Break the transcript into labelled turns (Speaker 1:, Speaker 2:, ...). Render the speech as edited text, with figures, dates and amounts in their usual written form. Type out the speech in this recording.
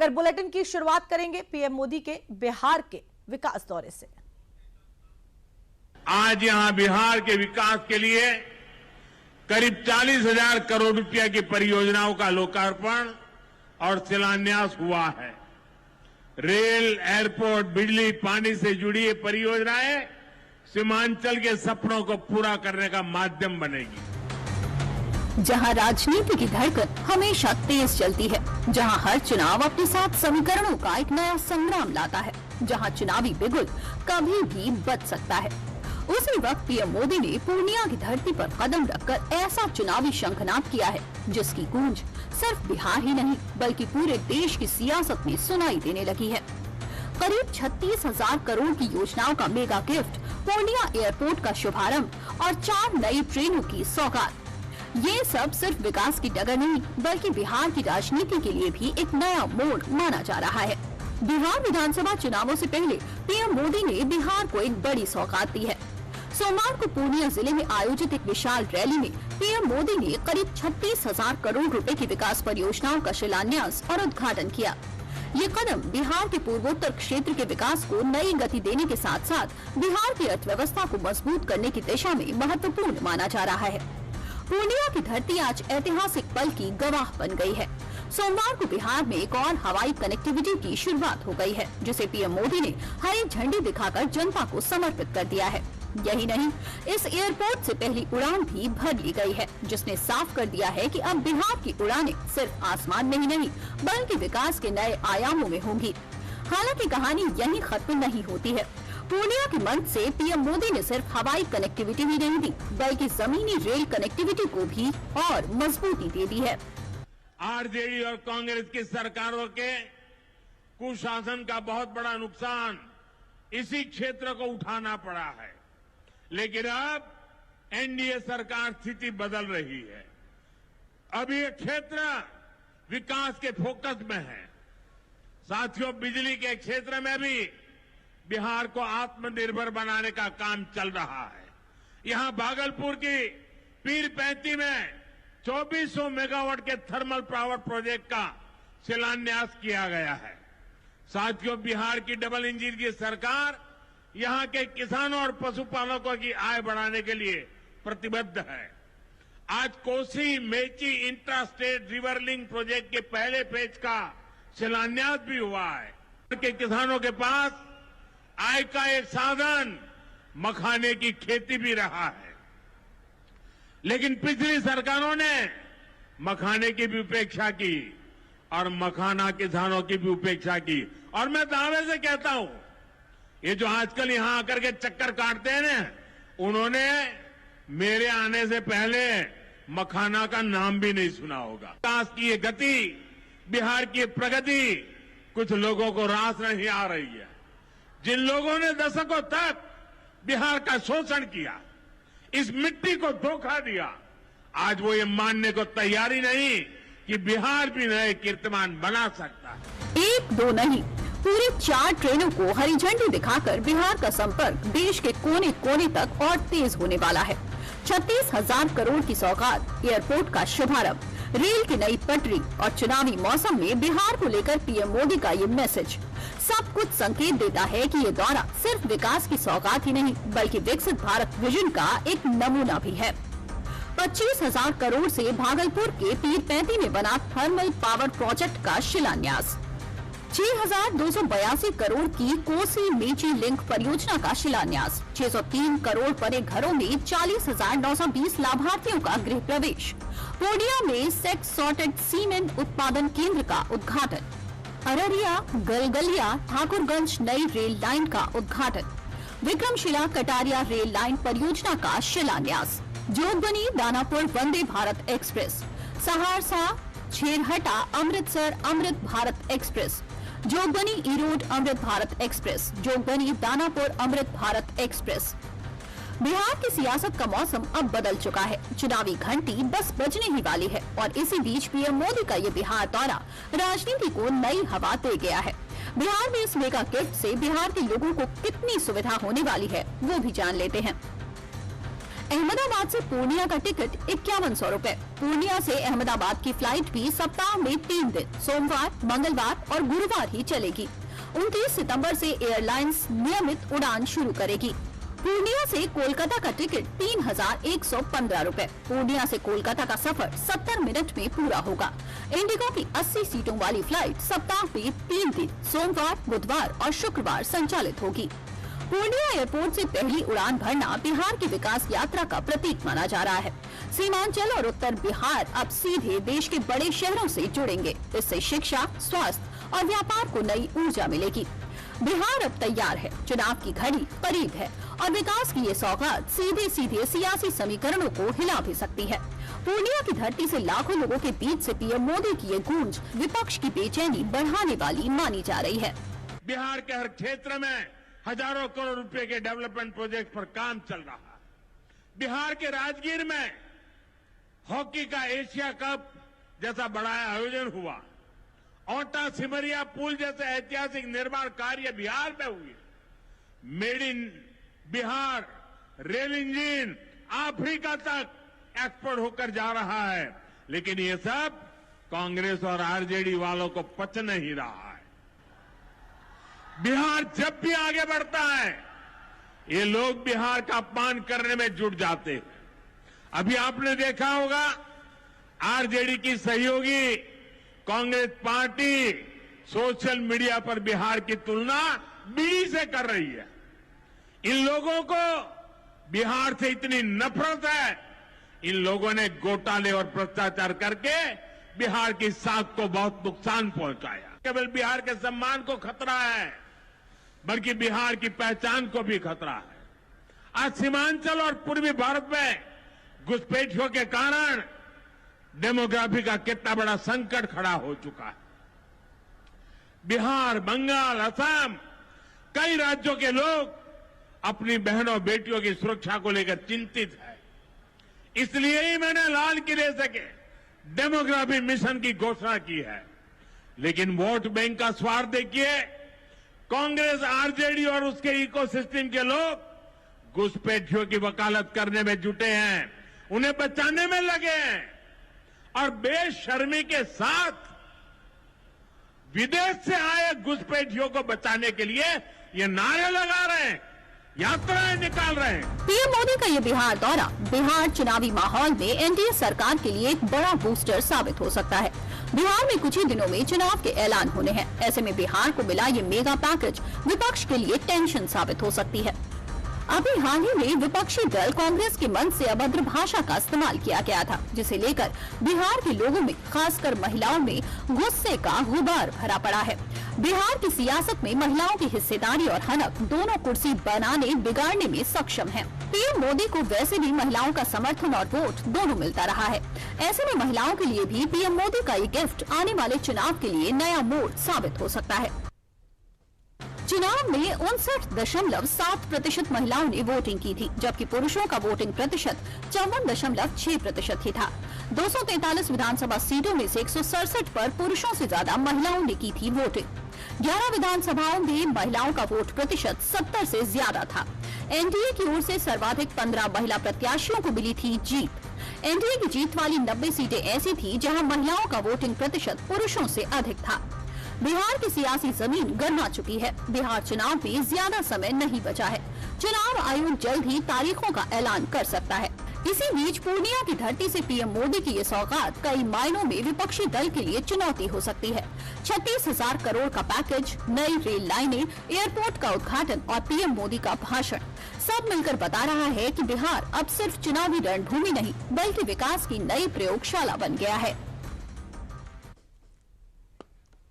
Speaker 1: अगर बुलेटिन की शुरुआत करेंगे पीएम मोदी के बिहार के विकास दौरे से।
Speaker 2: आज यहां बिहार के विकास के लिए करीब 40,000 करोड़ रुपया की परियोजनाओं का लोकार्पण और शिलान्यास हुआ है। रेल, एयरपोर्ट, बिजली, पानी से जुड़ी ये परियोजनाएं सीमांचल के सपनों को पूरा करने का माध्यम बनेगी।
Speaker 3: जहां राजनीति की धड़कन हमेशा तेज चलती है, जहां हर चुनाव अपने साथ समीकरणों का एक नया संग्राम लाता है, जहां चुनावी बिगुल कभी भी बच सकता है, उसी वक्त पीएम मोदी ने पूर्णिया की धरती पर कदम रखकर ऐसा चुनावी शंखनाद किया है जिसकी गूंज सिर्फ बिहार ही नहीं बल्कि पूरे देश की सियासत में सुनाई देने लगी है। करीब 36,000 करोड़ की योजनाओं का मेगा गिफ्ट, पूर्णिया एयरपोर्ट का शुभारंभ और 4 नई ट्रेनों की सौगात, ये सब सिर्फ विकास की डगर नहीं बल्कि बिहार की राजनीति के लिए भी एक नया मोड़ माना जा रहा है। बिहार विधानसभा चुनावों से पहले पीएम मोदी ने बिहार को एक बड़ी सौगात दी है। सोमवार को पूर्णिया जिले में आयोजित एक विशाल रैली में पीएम मोदी ने करीब 36,000 करोड़ रुपए की विकास परियोजनाओं का शिलान्यास और उद्घाटन किया। ये कदम बिहार के पूर्वोत्तर क्षेत्र के विकास को नई गति देने के साथ साथ बिहार की अर्थव्यवस्था को मजबूत करने की दिशा में महत्वपूर्ण माना जा रहा है। पूर्णिया की धरती आज ऐतिहासिक पल की गवाह बन गई है। सोमवार को बिहार में एक और हवाई कनेक्टिविटी की शुरुआत हो गई है, जिसे पीएम मोदी ने हरी झंडी दिखाकर जनता को समर्पित कर दिया है। यही नहीं, इस एयरपोर्ट से पहली उड़ान भी भर ली गई है, जिसने साफ कर दिया है कि अब बिहार की उड़ानें सिर्फ आसमान में ही नहीं बल्कि विकास के नए आयामों में होंगी। हालांकि कहानी यहीं खत्म नहीं होती है। पूर्णिया के मंच से पीएम मोदी ने सिर्फ हवाई कनेक्टिविटी ही नहीं दी बल्कि जमीनी रेल कनेक्टिविटी को भी और मजबूती दे दी है।
Speaker 2: आरजेडी और कांग्रेस की सरकारों के कुशासन का बहुत बड़ा नुकसान इसी क्षेत्र को उठाना पड़ा है, लेकिन अब एनडीए सरकार स्थिति बदल रही है। अब ये क्षेत्र विकास के फोकस में है। साथियों, बिजली के क्षेत्र में भी बिहार को आत्मनिर्भर बनाने का काम चल रहा है। यहां भागलपुर की पीरपैंती में 2400 मेगावाट के थर्मल पावर प्रोजेक्ट का शिलान्यास किया गया है। साथियों, बिहार की डबल इंजन की सरकार यहां के किसानों और पशुपालकों की आय बढ़ाने के लिए प्रतिबद्ध है। आज Kosi Mechi intra state river link project के पहले फेज का शिलान्यास भी हुआ है। के किसानों के पास आय का एक साधन मखाने की खेती भी रहा है, लेकिन पिछली सरकारों ने मखाने की भी उपेक्षा की और मखाना किसानों की भी उपेक्षा की। और मैं दावे से कहता हूं, ये जो आजकल यहां आकर के चक्कर काटते हैं ना, उन्होंने मेरे आने से पहले मखाना का नाम भी नहीं सुना होगा। विकास की ये गति, बिहार की प्रगति कुछ लोगों को रास नहीं आ रही है। जिन लोगों ने दशकों तक बिहार का शोषण किया, इस मिट्टी को धोखा दिया, आज वो ये मानने को तैयारी नहीं कि बिहार भी नए कीर्तिमान बना सकता है।
Speaker 3: एक दो नहीं, पूरी 4 ट्रेनों को हरी झंडी दिखाकर बिहार का संपर्क देश के कोने कोने तक और तेज होने वाला है। 36,000 करोड़ की सौगात, एयरपोर्ट का शुभारंभ, रेल की नई पटरी और चुनावी मौसम में बिहार को लेकर पीएम मोदी का ये मैसेज सब कुछ संकेत देता है कि ये दौरा सिर्फ विकास की सौगात ही नहीं बल्कि विकसित भारत विजन का एक नमूना भी है। 25,000 करोड़ से भागलपुर के पीरपैंती में बना थर्मल पावर प्रोजेक्ट का शिलान्यास, 6,282 करोड़ की कोसी मेची लिंक परियोजना का शिलान्यास, 603 करोड़ बने घरों में 40,920 लाभार्थियों का गृह प्रवेश, पूर्णिया में सेक्स सॉर्टेड सीमेंट उत्पादन केंद्र का उद्घाटन, अररिया गलगलिया ठाकुरगंज नई रेल लाइन का उद्घाटन, विक्रमशिला कटारिया रेल लाइन परियोजना का शिलान्यास, Jogbani Danapur Vande Bharat express, Saharsa छेरहटा Amritsar Amrit Bharat express, Jogbani Erode Amrit Bharat express, Jogbani Danapur Amrit Bharat express. Bihar की सियासत का मौसम अब बदल चुका है। चुनावी घंटी बस बजने ही वाली है और इसी बीच पीएम मोदी का ये बिहार दौरा राजनीति को नई हवा दे गया है। बिहार में इस मेगा गिफ्ट से बिहार के लोगों को कितनी सुविधा होने वाली है वो भी जान लेते हैं। अहमदाबाद से पूर्णिया का टिकट 5100 रुपए। पूर्णिया से अहमदाबाद की फ्लाइट भी सप्ताह में 3 दिन सोमवार, मंगलवार और गुरुवार ही चलेगी। 29 सितंबर से एयरलाइंस नियमित उड़ान शुरू करेगी। पूर्णिया से कोलकाता का टिकट 3115 रुपए। पूर्णिया से कोलकाता का सफर 70 मिनट में पूरा होगा। इंडिगो की 80 सीटों वाली फ्लाइट सप्ताह में 3 दिन सोमवार, बुधवार और शुक्रवार संचालित होगी। पूर्णिया एयरपोर्ट से पहली उड़ान भरना बिहार की विकास यात्रा का प्रतीक माना जा रहा है। सीमांचल और उत्तर बिहार अब सीधे देश के बड़े शहरों से जुड़ेंगे। इससे शिक्षा, स्वास्थ्य और व्यापार को नई ऊर्जा मिलेगी। बिहार अब तैयार है, चुनाव की घड़ी करीब है और विकास की ये सौगात सीधे सीधे सियासी समीकरणों को हिला भी सकती है। पूर्णिया की धरती से लाखों लोगों के बीच से पीएम मोदी की ये गूंज विपक्ष की बेचैनी बढ़ाने वाली मानी जा रही है।
Speaker 2: बिहार के हर क्षेत्र में हजारों करोड़ रुपए के डेवलपमेंट प्रोजेक्ट पर काम चल रहा है। बिहार के राजगीर में हॉकी का एशिया कप जैसा बड़ा आयोजन हुआ। औटा सिमरिया पुल जैसे ऐतिहासिक निर्माण कार्य बिहार में हुए। Made in Bihar rail engine Africa तक एक्सपोर्ट होकर जा रहा है। लेकिन ये सब कांग्रेस और आरजेडी वालों को पच नहीं रहा है। बिहार जब भी आगे बढ़ता है, ये लोग बिहार का अपमान करने में जुट जाते हैं। अभी आपने देखा होगा, आरजेडी की सहयोगी कांग्रेस पार्टी सोशल मीडिया पर बिहार की तुलना बीड़ी से कर रही है। इन लोगों को बिहार से इतनी नफरत है, इन लोगों ने घोटाले और भ्रष्टाचार करके बिहार की साख को बहुत नुकसान पहुंचाया। केवल बिहार के सम्मान को खतरा है, बल्कि बिहार की पहचान को भी खतरा है। आज सीमांचल और पूर्वी भारत में घुसपैठियों के कारण डेमोग्राफी का कितना बड़ा संकट खड़ा हो चुका है। बिहार, बंगाल, असम, कई राज्यों के लोग अपनी बहनों बेटियों की सुरक्षा को लेकर चिंतित है। इसलिए ही मैंने लाल किले से डेमोग्राफी मिशन की घोषणा की है। लेकिन वोट बैंक का स्वार्थ देखिए, कांग्रेस, आरजेडी और उसके इकोसिस्टम के लोग घुसपैठियों की वकालत करने में जुटे हैं, उन्हें बचाने में लगे हैं और बेशर्मी के साथ विदेश से आए घुसपैठियों को बचाने के लिए ये नारे लगा रहे हैं, यात्राएं निकाल रहे हैं।
Speaker 3: पीएम मोदी का ये बिहार दौरा बिहार चुनावी माहौल में एनडीए सरकार के लिए एक बड़ा बूस्टर साबित हो सकता है। बिहार में कुछ ही दिनों में चुनाव के ऐलान होने हैं। ऐसे में बिहार को मिला ये मेगा पैकेज विपक्ष के लिए टेंशन साबित हो सकती है। अभी हाल ही में विपक्षी दल कांग्रेस के मंच से अभद्र भाषा का इस्तेमाल किया गया था, जिसे लेकर बिहार के लोगों में, खासकर महिलाओं में गुस्से का गुबार भरा पड़ा है। बिहार की सियासत में महिलाओं की हिस्सेदारी और हनक दोनों कुर्सी बनाने बिगाड़ने में सक्षम है। पीएम मोदी को वैसे भी महिलाओं का समर्थन और वोट दोनों मिलता रहा है। ऐसे में महिलाओं के लिए भी पीएम मोदी का ये गिफ्ट आने वाले चुनाव के लिए नया मोड़ साबित हो सकता है। चुनाव में 59.7% महिलाओं ने वोटिंग की थी, जबकि पुरुषों का वोटिंग प्रतिशत 54.6% ही था। 243 विधानसभा सीटों में से 167 पर पुरुषों से ज्यादा महिलाओं ने की थी वोटिंग। 11 विधानसभाओं में महिलाओं का वोट प्रतिशत 70 से ज्यादा था। एनडीए की ओर से सर्वाधिक 15 महिला प्रत्याशियों को मिली थी जीत। एनडीए की जीत वाली 90 सीटें ऐसी थी जहां महिलाओं का वोटिंग प्रतिशत पुरुषों से अधिक था। बिहार की सियासी जमीन गर्मा चुकी है। बिहार चुनाव में ज्यादा समय नहीं बचा है। चुनाव आयोग जल्द ही तारीखों का ऐलान कर सकता है। इसी बीच पूर्णिया की धरती से पीएम मोदी की ये सौगात कई मायनों में विपक्षी दल के लिए चुनौती हो सकती है। 36,000 करोड़ का पैकेज, नई रेल लाइनें, एयरपोर्ट का उद्घाटन और पीएम मोदी का भाषण सब मिलकर बता रहा है कि बिहार अब सिर्फ चुनावी रणभूमि नहीं, बल्कि विकास की नई प्रयोगशाला बन गया है।